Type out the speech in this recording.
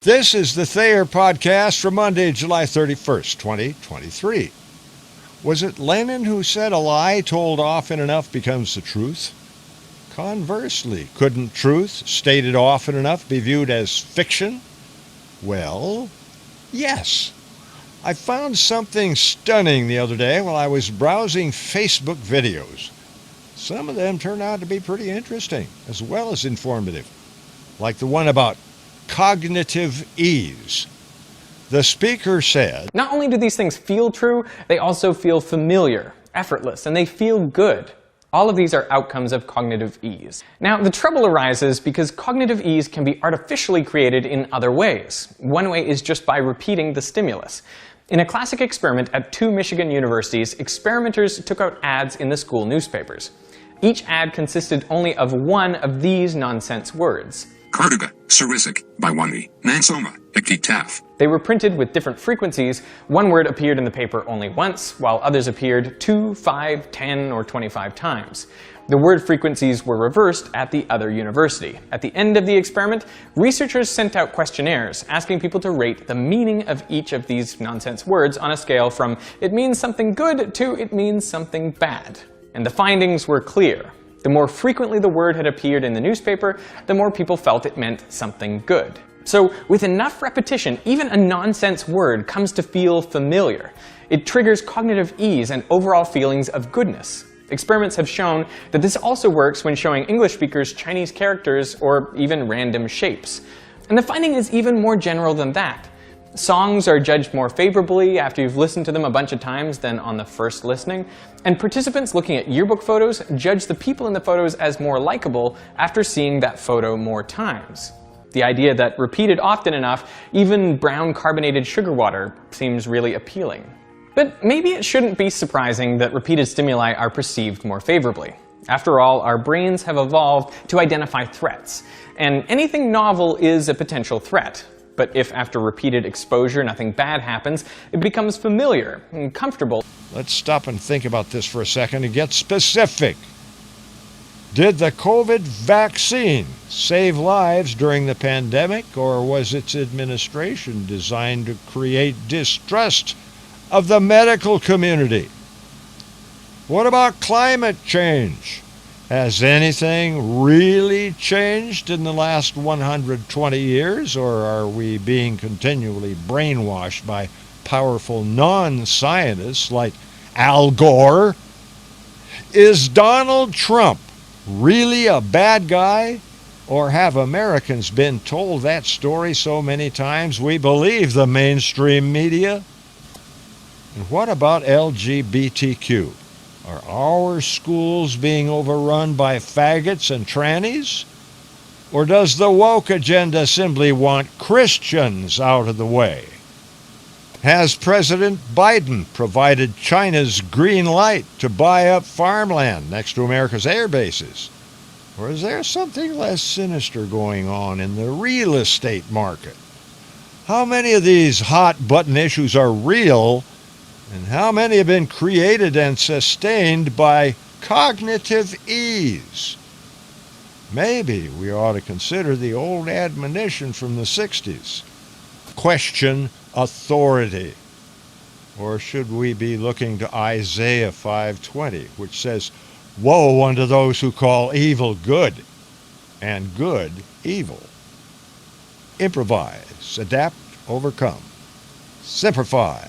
This is the Thayer Podcast for Monday, July 31st, 2023. Was it Lenin who said a lie told often enough becomes the truth? Conversely, couldn't truth stated often enough be viewed as fiction? Well, yes. I found something stunning the other day while I was browsing Facebook videos. Some of them turned out to be pretty interesting, as well as informative, like the one about cognitive ease. The speaker said, "Not only do these things feel true, they also feel familiar, effortless, and they feel good. All of these are outcomes of cognitive ease." Now, the trouble arises because cognitive ease can be artificially created in other ways. One way is just by repeating the stimulus. In a classic experiment at 2 Michigan universities, experimenters took out ads in the school newspapers. Each ad consisted only of one of these nonsense words. Cardiga, Sarisic, Baiwani, Nansoma, Iktitaf. They were printed with different frequencies. One word appeared in the paper only once, while others appeared 2, 5, 10, or 25 times. The word frequencies were reversed at the other university. At the end of the experiment, researchers sent out questionnaires asking people to rate the meaning of each of these nonsense words on a scale from "it means something good" to "it means something bad." And the findings were clear. The more frequently the word had appeared in the newspaper, the more people felt it meant something good. So with enough repetition, even a nonsense word comes to feel familiar. It triggers cognitive ease and overall feelings of goodness. Experiments have shown that this also works when showing English speakers Chinese characters or even random shapes. And the finding is even more general than that. Songs are judged more favorably after you've listened to them a bunch of times than on the first listening, and participants looking at yearbook photos judge the people in the photos as more likable after seeing that photo more times. The idea that repeated often enough, even brown carbonated sugar water seems really appealing. But maybe it shouldn't be surprising that repeated stimuli are perceived more favorably. After all, our brains have evolved to identify threats, and anything novel is a potential threat. But if after repeated exposure nothing bad happens, it becomes familiar and comfortable. Let's stop and think about this for a second and get specific. Did the COVID vaccine save lives during the pandemic, or was its administration designed to create distrust of the medical community? What about climate change? Has anything really changed in the last 120 years, or are we being continually brainwashed by powerful non-scientists like Al Gore? Is Donald Trump really a bad guy, or have Americans been told that story so many times we believe the mainstream media? And what about LGBTQ? Are our schools being overrun by faggots and trannies? Or does the woke agenda simply want Christians out of the way? Has President Biden provided China's green light to buy up farmland next to America's air bases? Or is there something less sinister going on in the real estate market? How many of these hot-button issues are real, and how many have been created and sustained by cognitive ease? Maybe we ought to consider the old admonition from the 60s. Question authority. Or should we be looking to Isaiah 5:20, which says, "Woe unto those who call evil good, and good evil." Improvise, adapt, overcome. Simplify.